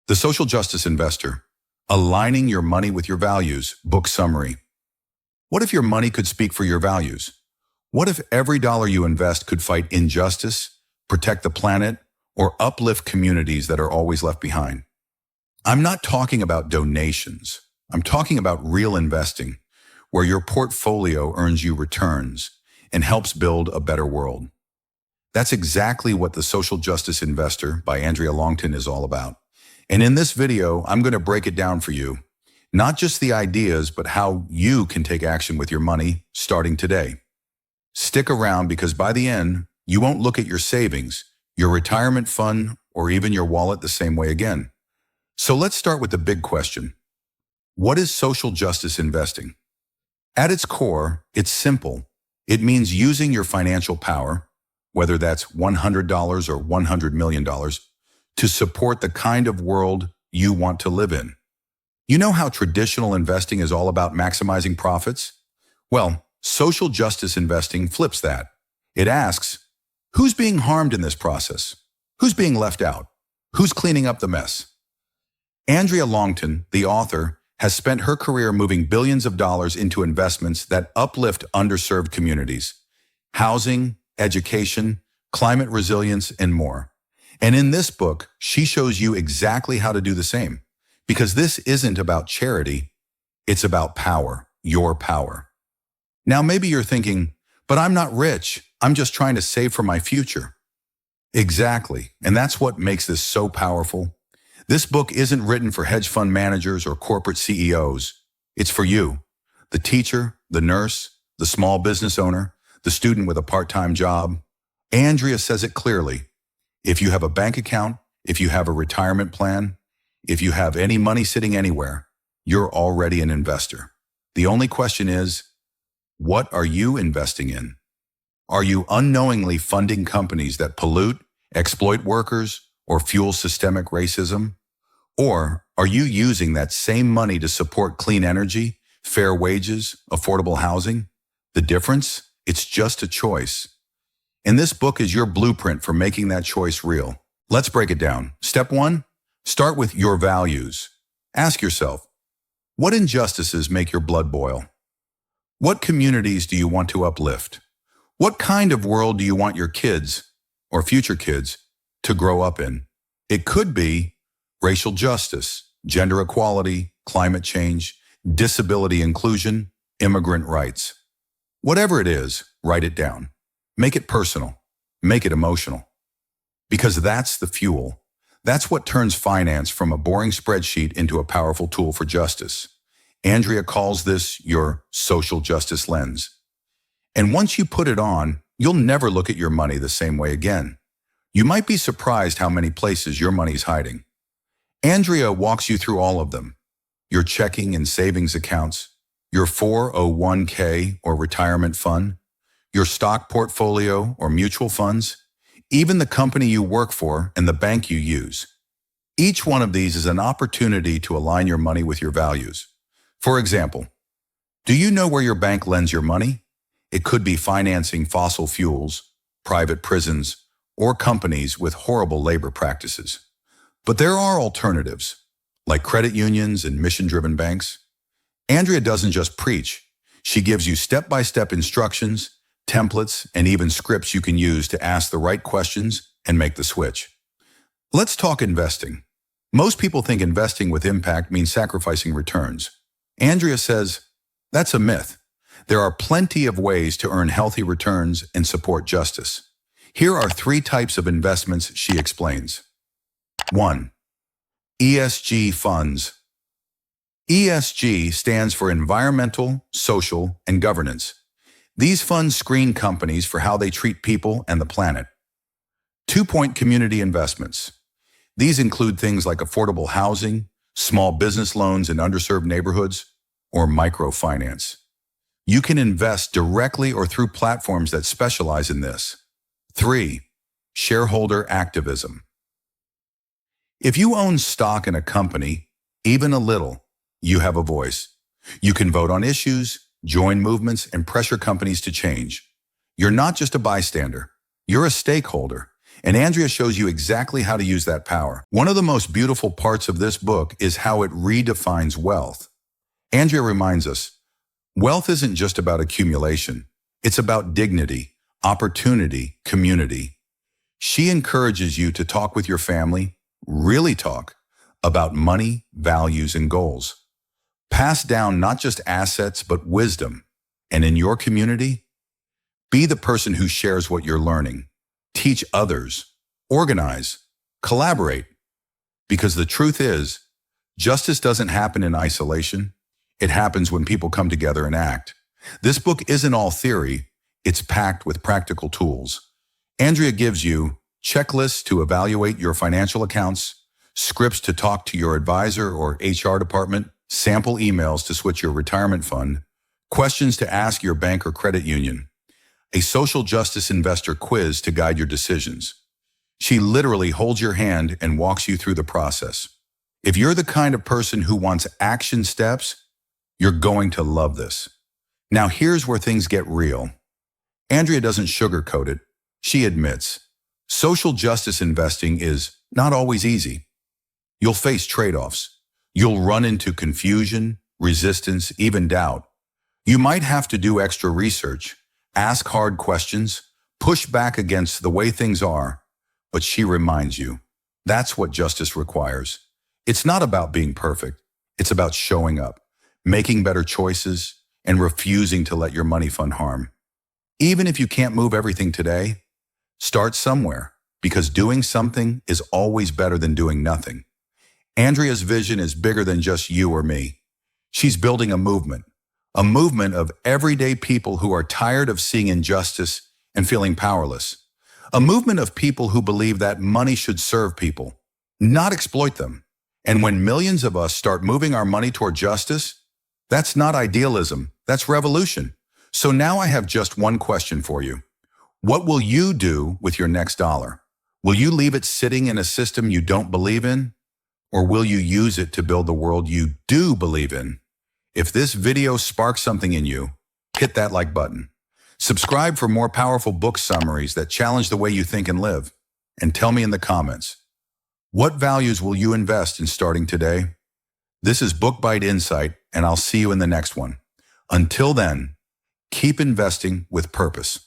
The Social Justice Investor, Aligning Your Money with Your Values, book summary. What if your money could speak for your values? What if every dollar you invest could fight injustice, protect the planet, or uplift communities that are always left behind? I'm not talking about donations. I'm talking about real investing, where your portfolio earns you returns and helps build a better world. That's exactly what The Social Justice Investor by Andrea Longton is all about. And in this video, I'm going to break it down for you. Not just the ideas, but how you can take action with your money starting today. Stick around because by the end, you won't look at your savings, your retirement fund, or even your wallet the same way again. So let's start with the big question. What is social justice investing? At its core, it's simple. It means using your financial power, whether that's $100 or $100 million, to support the kind of world you want to live in. You know how traditional investing is all about maximizing profits? Well, social justice investing flips that. It asks, who's being harmed in this process? Who's being left out? Who's cleaning up the mess? Andrea Longton, the author, has spent her career moving billions of dollars into investments that uplift underserved communities, housing, education, climate resilience, and more. And in this book, she shows you exactly how to do the same. Because this isn't about charity, it's about power, your power. Now maybe you're thinking, but I'm not rich, I'm just trying to save for my future. Exactly, and that's what makes this so powerful. This book isn't written for hedge fund managers or corporate CEOs. It's for you, the teacher, the nurse, the small business owner, the student with a part-time job. Andrea says it clearly. If you have a bank account, if you have a retirement plan, if you have any money sitting anywhere, you're already an investor. The only question is, what are you investing in? Are you unknowingly funding companies that pollute, exploit workers, or fuel systemic racism? Or are you using that same money to support clean energy, fair wages, affordable housing? The difference? It's just a choice. And this book is your blueprint for making that choice real. Let's break it down. Step 1, start with your values. Ask yourself, what injustices make your blood boil? What communities do you want to uplift? What kind of world do you want your kids, or future kids, to grow up in? It could be racial justice, gender equality, climate change, disability inclusion, immigrant rights. Whatever it is, write it down. Make it personal. Make it emotional. Because that's the fuel. That's what turns finance from a boring spreadsheet into a powerful tool for justice. Andrea calls this your social justice lens. And once you put it on, you'll never look at your money the same way again. You might be surprised how many places your money's hiding. Andrea walks you through all of them. Your checking and savings accounts, your 401k or retirement fund, your stock portfolio or mutual funds, even the company you work for and the bank you use. Each one of these is an opportunity to align your money with your values. For example, do you know where your bank lends your money? It could be financing fossil fuels, private prisons, or companies with horrible labor practices. But there are alternatives, like credit unions and mission-driven banks. Andrea doesn't just preach. She gives you step-by-step instructions, templates, and even scripts you can use to ask the right questions and make the switch. Let's talk investing. Most people think investing with impact means sacrificing returns. Andrea says, that's a myth. There are plenty of ways to earn healthy returns and support justice. Here are 3 types of investments she explains. 1. ESG funds. ESG stands for environmental, social, and governance. These funds screen companies for how they treat people and the planet. 2-point community investments. These include things like affordable housing, small business loans in underserved neighborhoods, or microfinance. You can invest directly or through platforms that specialize in this. 3. Shareholder activism. If you own stock in a company, even a little, you have a voice. You can vote on issues, join movements, and pressure companies to change. You're not just a bystander. You're a stakeholder, And Andrea shows you exactly how to use that power. One of the most beautiful parts of this book is how it redefines wealth. Andrea reminds us, wealth isn't just about accumulation. It's about dignity, opportunity, community. She encourages you to talk with your family, really talk, about money, values, and goals. Pass down not just assets, but wisdom. And in your community, be the person who shares what you're learning. Teach others, organize, collaborate. Because the truth is, justice doesn't happen in isolation. It happens when people come together and act. This book isn't all theory. It's packed with practical tools. Andrea gives you checklists to evaluate your financial accounts, scripts to talk to your advisor or HR department, sample emails to switch your retirement fund, questions to ask your bank or credit union, a social justice investor quiz to guide your decisions. She literally holds your hand and walks you through the process. If you're the kind of person who wants action steps, you're going to love this. Now here's where things get real. Andrea doesn't sugarcoat it. She admits, social justice investing is not always easy. You'll face trade-offs. You'll run into confusion, resistance, even doubt. You might have to do extra research, ask hard questions, push back against the way things are, but she reminds you, that's what justice requires. It's not about being perfect. It's about showing up, making better choices, and refusing to let your money fund harm. Even if you can't move everything today, start somewhere, because doing something is always better than doing nothing. Andrea's vision is bigger than just you or me. She's building a movement of everyday people who are tired of seeing injustice and feeling powerless. A movement of people who believe that money should serve people, not exploit them. And when millions of us start moving our money toward justice, that's not idealism, that's revolution. So now I have just one question for you. What will you do with your next dollar? Will you leave it sitting in a system you don't believe in? Or will you use it to build the world you do believe in? If this video sparks something in you, hit that like button. Subscribe for more powerful book summaries that challenge the way you think and live. And tell me in the comments, what values will you invest in starting today? This is Bookbite Insight, and I'll see you in the next one. Until then, keep investing with purpose.